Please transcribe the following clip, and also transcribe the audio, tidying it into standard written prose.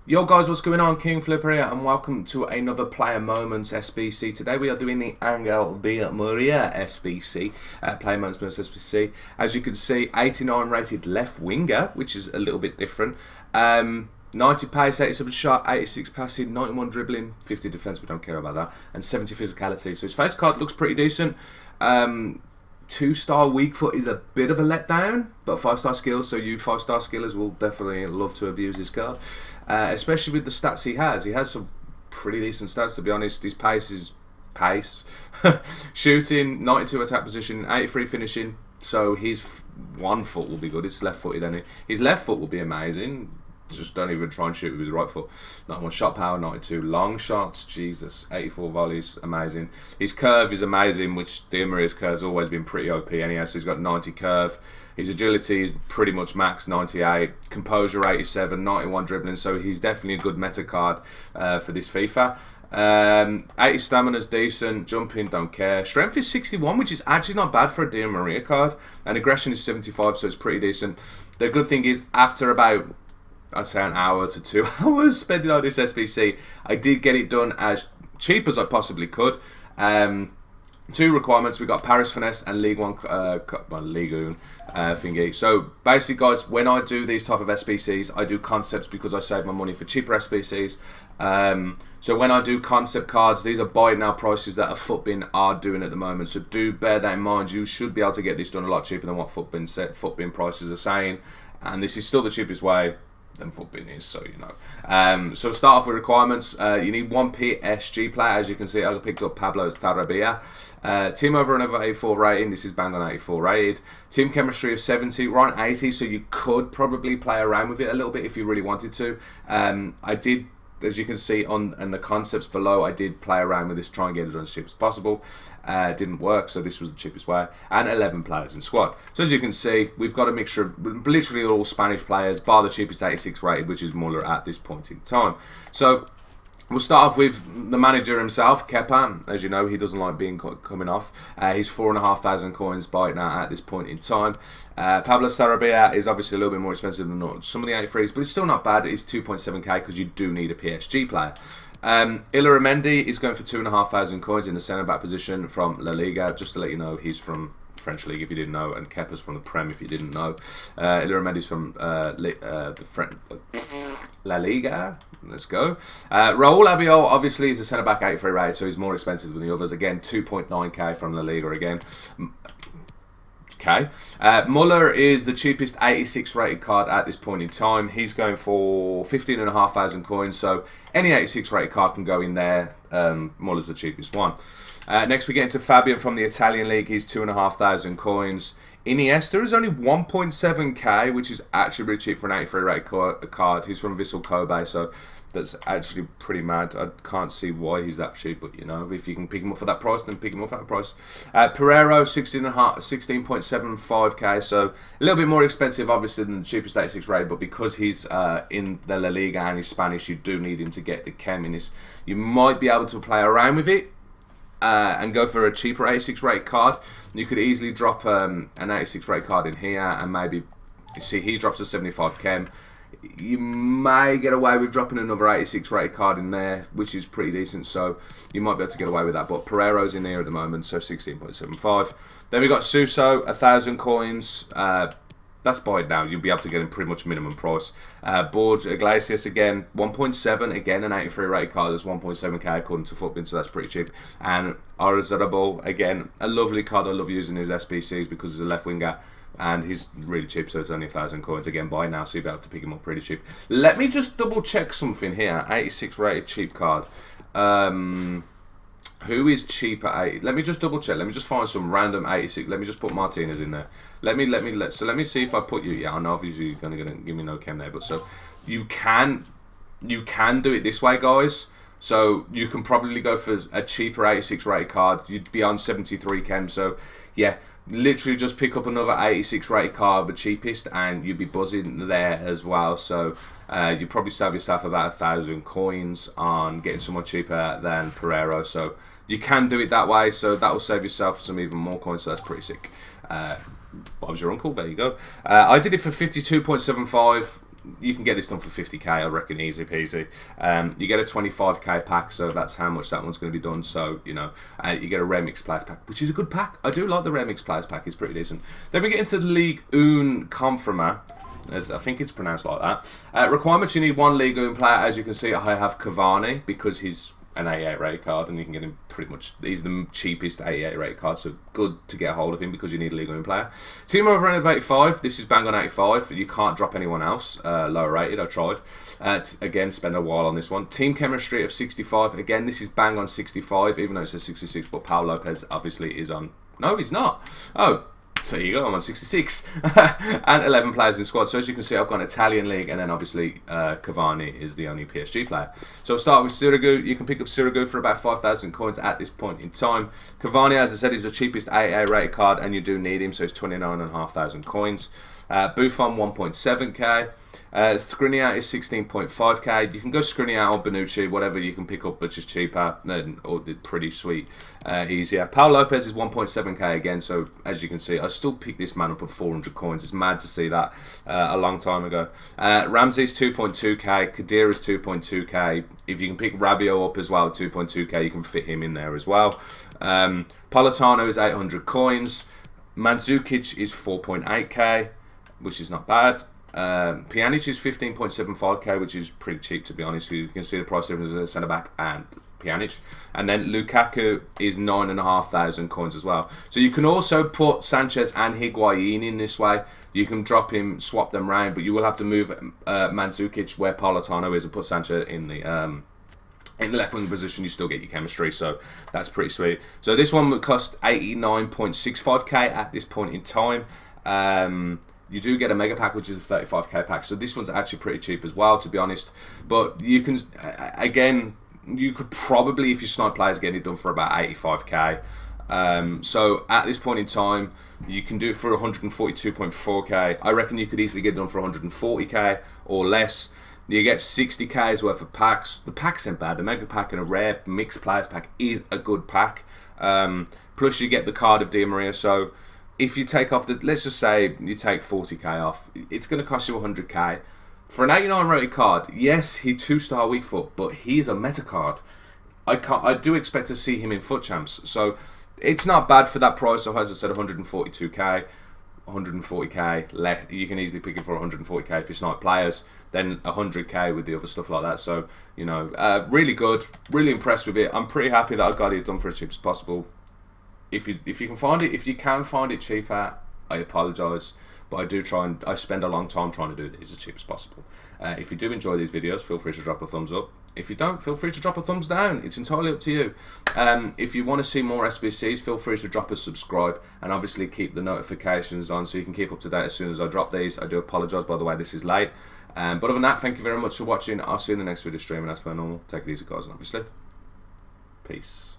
Yo guys, what's going on? Kingflipper here and welcome to another Player Moments SBC. Today we are doing the Angel Di Maria SBC, Player Moments SBC. As you can see, 89 rated left winger, which is a little bit different. 90 pace, 87 shot, 86 passing, 91 dribbling, 50 defence, we don't care about that, and 70 physicality. So his face card looks pretty decent. 2-star weak foot is a bit of a letdown, but 5-star skills, so you 5-star skillers will definitely love to abuse this card, especially with the stats he has. He has some pretty decent stats, to be honest. His pace is pace. Shooting, 92 attack position, 83 finishing, so his one foot will be good. It's left footed, and his left foot will be amazing. Just don't even try and shoot with the right foot. 91 shot power, 92 long shots, Jesus, 84 volleys, amazing. His curve is amazing, which Di Maria's curve's always been pretty OP anyhow, so he's got 90 curve. His agility is pretty much max, 98. Composure, 87, 91 dribbling, so he's definitely a good meta card for this FIFA. 80 stamina's decent, jumping, don't care. Strength is 61, which is actually not bad for a Di Maria card. And aggression is 75, so it's pretty decent. The good thing is, after about, I'd say an hour to 2 hours spending on this SBC, I did get it done as cheap as I possibly could. Two requirements: we got Paris Finesse and Ligue 1, Ligue 1 thingy. So basically, guys, when I do these type of SBCs, I do concepts because I save my money for cheaper SBCs. So when I do concept cards, these are buy it now prices that a Futbin are doing at the moment. So do bear that in mind. You should be able to get this done a lot cheaper than what Futbin prices are saying, and this is still the cheapest way than Futbin is, so you know. So start off with requirements. You need one PSG player. As you can see, I picked up Pablo Sarabia. Team over and over 84 rating. This is bang on 84 rated. Team chemistry of 70. We're on 80, so you could probably play around with it a little bit if you really wanted to. I did, as you can see on the concepts below, I did play around with this, try and get it done as cheap as possible. Didn't work, so this was the cheapest way. And 11 players in squad. So as you can see, we've got a mixture of literally all Spanish players, bar the cheapest 86 rated, which is Muller at this point in time. So we'll start off with the manager himself, Kepa. As you know, he doesn't like being coming off. He's 4,500 coins by now at this point in time. Pablo Sarabia is obviously a little bit more expensive than some of the 83s, but it's still not bad. It's 2.7k because you do need a PSG player. Illaramendi is going for 2,500 coins in the centre back position from La Liga. Just to let you know, he's from French League if you didn't know, and Kepa's from the Prem if you didn't know. Illaramendi's from La Liga. Let's go. Raul Albiol obviously is a centre back 83 rated, so he's more expensive than the others. Again, 2.9k from La Liga again. Okay. Muller is the cheapest 86 rated card at this point in time. He's going for 15,500 coins, so any 86 rated card can go in there. Muller's the cheapest one. Next we get into Fabian from the Italian League. He's 2,500 coins. Iniesta is only 1.7k, which is actually really cheap for an 83 rated card. He's from Vissel Kobe, so that's actually pretty mad. I can't see why he's that cheap, but you know, if you can pick him up for that price, then pick him up for that price. Pereiro, 16.75k, so a little bit more expensive, obviously, than the cheapest 86 rated, but because he's in the La Liga and he's Spanish, you do need him to get the chem in this. You might be able to play around with it and go for a cheaper 86 rated card. You could easily drop an 86 rated card in here, and maybe, you see, he drops a 75 chem. You may get away with dropping another 86 rated card in there, which is pretty decent, so you might be able to get away with that. But Pereiro's in there at the moment, so 16.75. Then we got Suso, 1,000 coins. That's buy it now. You'll be able to get him pretty much minimum price. Borja Iglesias again, 1.7. Again, an 83 rated card is 1.7k according to Futbin, so that's pretty cheap. And Arzarabal, again, a lovely card. I love using his SBCs because he's a left winger. And he's really cheap, so it's only 1,000 coins. Again, buy now, so you'll be able to pick him up pretty cheap. Let me just double check something here. 86 rated cheap card. Who is cheap at 80? Let me just double check. Let me just find some random 86. Let me just put Martinez in there. Let me see if I put you. Yeah, I know obviously you're gonna give me no chem there, but so you can do it this way, guys. So you can probably go for a cheaper 86 rated card. You'd be on 73 chem. So yeah, literally just pick up another 86 rated card, the cheapest, and you'd be buzzing there as well. So you probably save yourself about 1,000 coins on getting someone cheaper than Pereiro. So you can do it that way. So that will save yourself some even more coins. So that's pretty sick. Bob's your uncle. There you go. I did it for 52.75. you can get this done for 50k, I reckon, easy peasy. You get a 25k pack, so that's how much that one's going to be done. So, you know, you get a Rare Mix Players pack, which is a good pack. I do like the Rare Mix Players pack, it's pretty decent. Then we get into the Ligue 1 Kingflipper, as I think it's pronounced like that. Requirements: you need one Ligue 1 player. As you can see, I have Cavani because he's an 88 rated card, and you can get him pretty much. He's the cheapest 88 rated card, so good to get a hold of him because you need a Ligue 1 player. Team over of 85. This is bang on 85. You can't drop anyone else lower rated. I tried. Again, spend a while on this one. Team chemistry of 65. Again, this is bang on 65, even though it says 66. But Paul Lopez obviously is on. No, he's not. Oh. So you go, I'm on 66. And 11 players in squad. So as you can see, I've got an Italian league, and then obviously Cavani is the only PSG player. So I'll start with Sirigu. You can pick up Sirigu for about 5,000 coins at this point in time. Cavani, as I said, is the cheapest AA rated card, and you do need him, so it's 29,500 coins. Buffon 1.7k. Skriniar is 16.5k. You can go Skriniar or Bonucci, whatever you can pick up, but just cheaper or pretty sweet, easier. Paul Lopez is 1.7k again. So as you can see, I still picked this man up at 400 coins. It's mad to see that a long time ago. Ramsey's 2.2k. Kadir is 2.2k. If you can pick Rabiot up as well, 2.2k, you can fit him in there as well. Politano is 800 coins. Mandzukic is 4.8k, which is not bad. Pjanic is 15.75k, which is pretty cheap, to be honest. You can see the price difference as a centre back and Pjanic. And then Lukaku is 9,500 coins as well. So you can also put Sanchez and Higuain in this way. You can drop him, swap them round, but you will have to move Mandzukic where Politano is and put Sanchez in the left wing position. You still get your chemistry, so that's pretty sweet. So this one would cost 89.65k at this point in time. You do get a mega pack, which is a 35k pack, so this one's actually pretty cheap as well, to be honest. But you can, again, you could probably, if you snipe players, get it done for about 85k. So at this point in time, you can do it for 142.4k. I reckon you could easily get it done for 140k or less. You get 60k's worth of packs. The packs ain't bad. The mega pack and a rare mixed players pack is a good pack. Plus you get the card of Di Maria. So if you take off the, let's just say you take 40k off, it's going to cost you 100k. For an 89 rated card, yes, he's 2-star weak foot, but he's a meta card. I do expect to see him in foot champs. So it's not bad for that price. So as I said, 142k, 140k less. You can easily pick it for 140k if you snipe players. Then 100k with the other stuff like that. So, you know, really good. Really impressed with it. I'm pretty happy that I got it done for as cheap as possible. If you can find it cheaper, I apologise, but I do try and I spend a long time trying to do this as cheap as possible. If you do enjoy these videos, feel free to drop a thumbs up. If you don't, feel free to drop a thumbs down. It's entirely up to you. If you want to see more SBCs, feel free to drop a subscribe, and obviously keep the notifications on so you can keep up to date as soon as I drop these. I do apologise, by the way, this is late. But other than that, thank you very much for watching. I'll see you in the next video stream, and as per normal, take it easy, guys, and obviously, peace.